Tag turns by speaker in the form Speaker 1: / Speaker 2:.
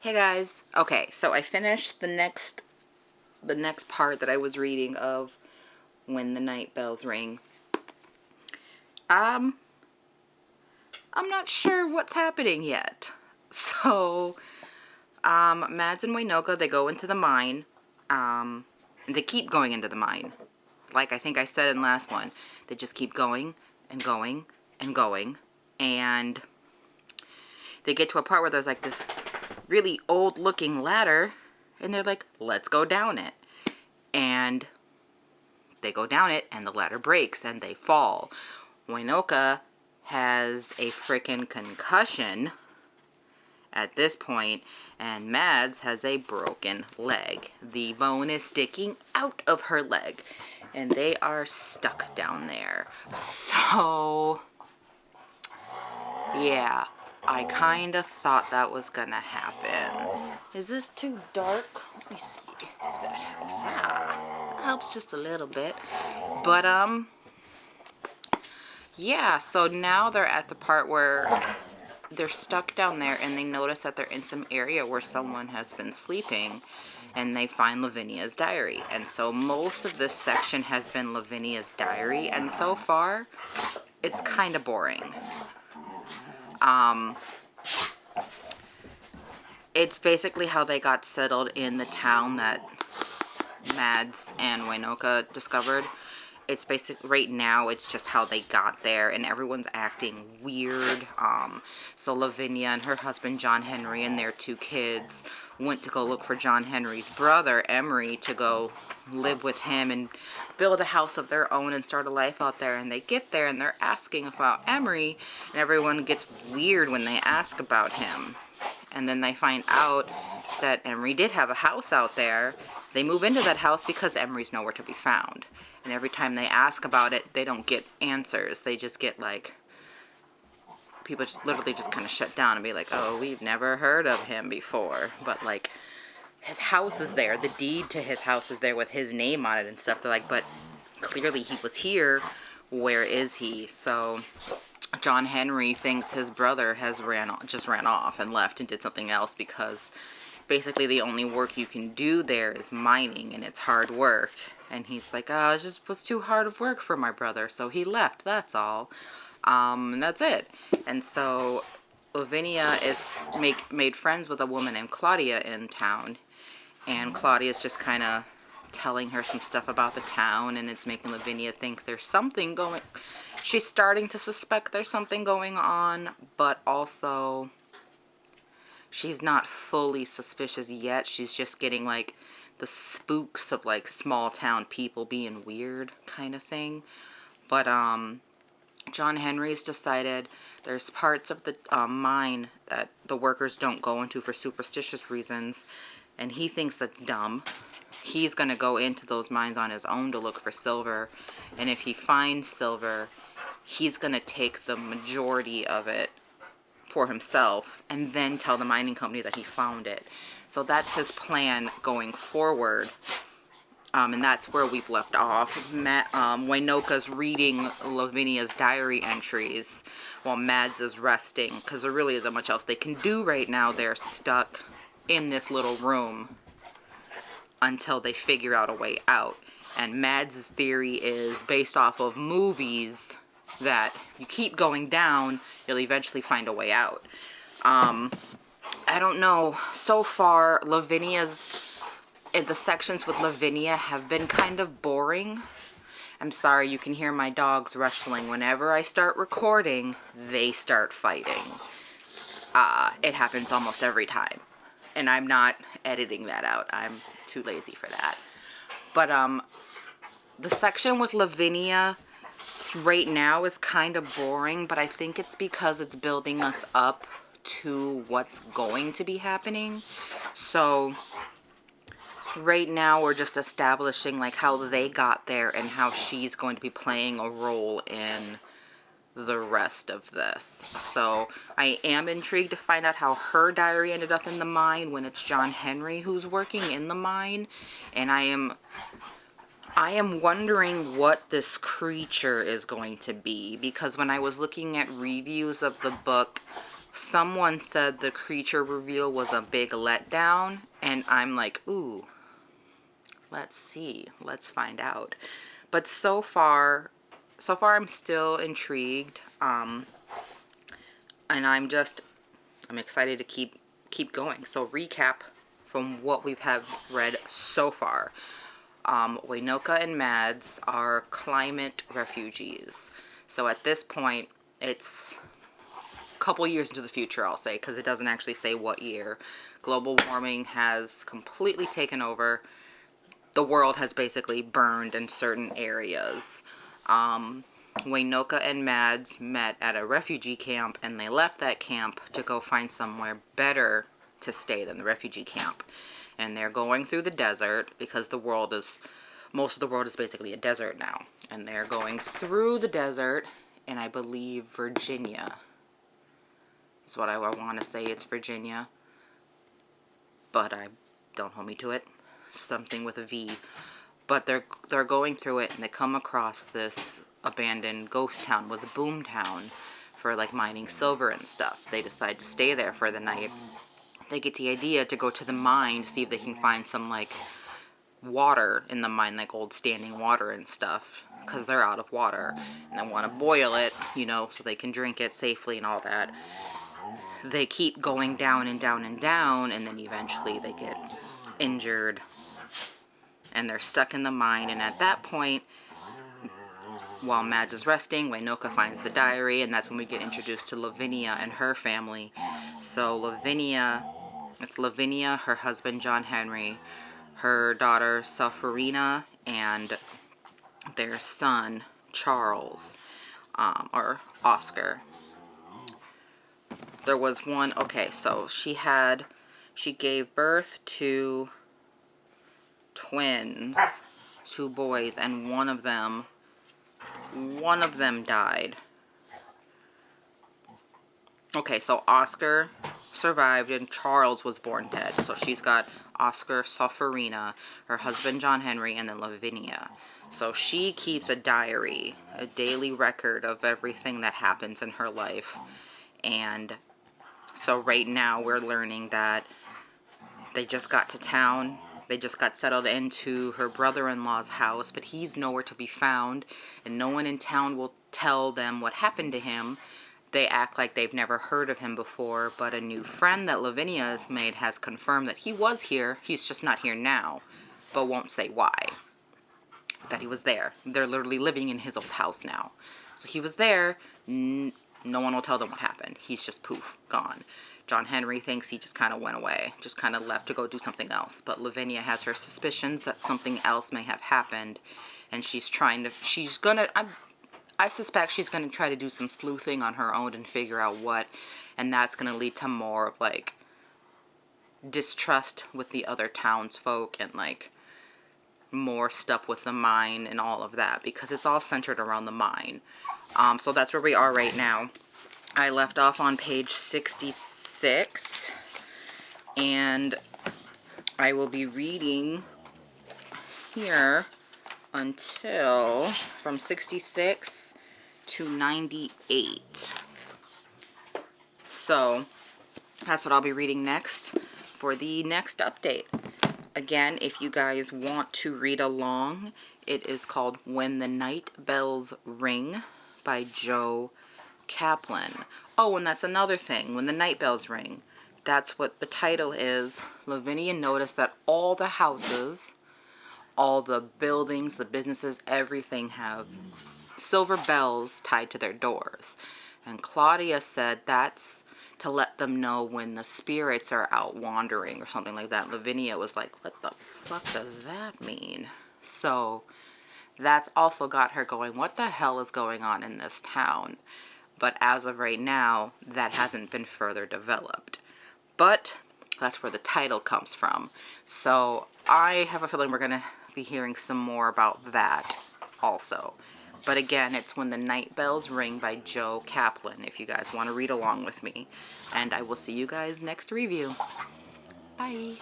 Speaker 1: Hey guys. Okay, so I finished the next part that I was reading of When the Night Bells Ring. I'm not sure what's happening yet. So, Mads and Waynoka, they go into the mine. They keep going into the mine. Like I think I said in the last one, they just keep going and going and going. And they get to a part where there's like this really old looking ladder, and they're like, let's go down it. And they go down it, and the ladder breaks, and they fall. Waynoka has a freaking concussion at this point, and Mads has a broken leg. The bone is sticking out of her leg, and they are stuck down there. So, yeah, I kind of thought that was gonna happen. Is this too dark? Let me see if that helps. That helps just a little bit. But, yeah, so now they're at the part where they're stuck down there, and they notice that they're in some area where someone has been sleeping, and they find Lavinia's diary. And so most of this section has been Lavinia's diary, and so far, it's kind of boring. It's basically how they got settled in the town that Mads and Waynoka discovered. It's basically, right now, it's just how they got there, and everyone's acting weird. So Lavinia and her husband, John Henry, and their 2 kids went to go look for John Henry's brother, Emery, to go live with him and build a house of their own and start a life out there. And they get there, and they're asking about Emery, and everyone gets weird when they ask about him. And then they find out that Emery did have a house out there. They move into that house because Emery's nowhere to be found. And every time they ask about it, they don't get answers. They just get like, people just literally just kind of shut down and be like, oh, we've never heard of him before. But like, his house is there. The deed to his house is there with his name on it and stuff. They're like, but clearly he was here. Where is he? So John Henry thinks his brother has just ran off and left and did something else, because basically the only work you can do there is mining, and it's hard work. And he's like, oh, it just was too hard of work for my brother, so he left, that's all. And that's it. And so Lavinia is made friends with a woman named Claudia in town, and Claudia's just kind of telling her some stuff about the town, and it's making Lavinia think there's something going. She's starting to suspect there's something going on, but also she's not fully suspicious yet. She's just getting like the spooks of like small town people being weird kind of thing. But John Henry's decided there's parts of the mine that the workers don't go into for superstitious reasons, and he thinks that's dumb. He's going to go into those mines on his own to look for silver, and if he finds silver, he's going to take the majority of it for himself and then tell the mining company that he found it. So that's his plan going forward. And that's where we've left off. Waynoka's reading Lavinia's diary entries while Mads is resting, because there really isn't much else they can do right now. They're stuck in this little room until they figure out a way out. And Mads' theory is based off of movies that you keep going down, you'll eventually find a way out. I don't know. So far, the sections with Lavinia have been kind of boring. I'm sorry, you can hear my dogs wrestling. Whenever I start recording, they start fighting. It happens almost every time. And I'm not editing that out. I'm too lazy for that. But the section with Lavinia right now is kind of boring, but I think it's because it's building us up to what's going to be happening. So right now we're just establishing like how they got there and how she's going to be playing a role in the rest of this. So I am intrigued to find out how her diary ended up in the mine when it's John Henry who's working in the mine. And I am wondering what this creature is going to be, because when I was looking at reviews of the book Someone said the creature reveal was a big letdown, and I'm like, ooh, let's see, let's find out. But so far I'm still intrigued, and I'm excited to keep going. So recap from what we've read so far. Waynoka and Mads are climate refugees. So at this point, it's a couple years into the future, I'll say, because it doesn't actually say what year. Global warming has completely taken over. The world has basically burned in certain areas. Waynoka and Mads met at a refugee camp, and they left that camp to go find somewhere better to stay than the refugee camp. And they're going through the desert because most of the world is basically a desert now. And they're going through the desert, and I believe Virginia is what I want to say. It's Virginia, but don't hold me to it. Something with a V. But they're going through it, and they come across this abandoned ghost town. It was a boom town for like mining silver and stuff. They decide to stay there for the night. They get the idea to go to the mine to see if they can find some like water in the mine, like old standing water and stuff, because they're out of water, and they want to boil it, you know, so they can drink it safely and all that. They keep going down and down and down, and then eventually they get injured and they're stuck in the mine. And at that point, while Mads is resting, Waynoka finds the diary, and that's when we get introduced to Lavinia and her family. So it's Lavinia, her husband John Henry, her daughter Sophrina, and their son Charles, or Oscar. There was one, okay, so she gave birth to twins, 2 boys, and one of them died. Okay, so Oscar survived and Charles was born dead. So she's got Oscar, Sophrina, her husband John Henry, and then Lavinia. So she keeps a diary, a daily record of everything that happens in her life. And so right now we're learning that they just got to town. They just got settled into her brother-in-law's house, but he's nowhere to be found, and no one in town will tell them what happened to him. They act like they've never heard of him before, but a new friend that Lavinia has made has confirmed that he was here. He's just not here now, but won't say why. That he was there. They're literally living in his old house now. So he was there. No one will tell them what happened. He's just poof, gone. John Henry thinks he just kind of went away, just kind of left to go do something else. But Lavinia has her suspicions that something else may have happened, and I suspect she's going to try to do some sleuthing on her own and figure out what, and that's going to lead to more of like distrust with the other townsfolk and like more stuff with the mine and all of that, because it's all centered around the mine. So that's where we are right now. I left off on page 66, and I will be reading here until from 66 to 98. So that's what I'll be reading next for the next update. Again, if you guys want to read along, it is called When the Night Bells Ring by Jo Kaplan. Oh, and that's another thing. When the night bells ring, that's what the title is. Lavinia noticed that all the houses, all the buildings, the businesses, everything have silver bells tied to their doors. And Claudia said that's to let them know when the spirits are out wandering or something like that. Lavinia was like, what the fuck does that mean? So that's also got her going, what the hell is going on in this town? But as of right now, that hasn't been further developed. But that's where the title comes from. So I have a feeling we're going to be hearing some more about that also. But again, it's When the Night Bells Ring by Jo Kaplan, if you guys want to read along with me. And I will see you guys next review. Bye.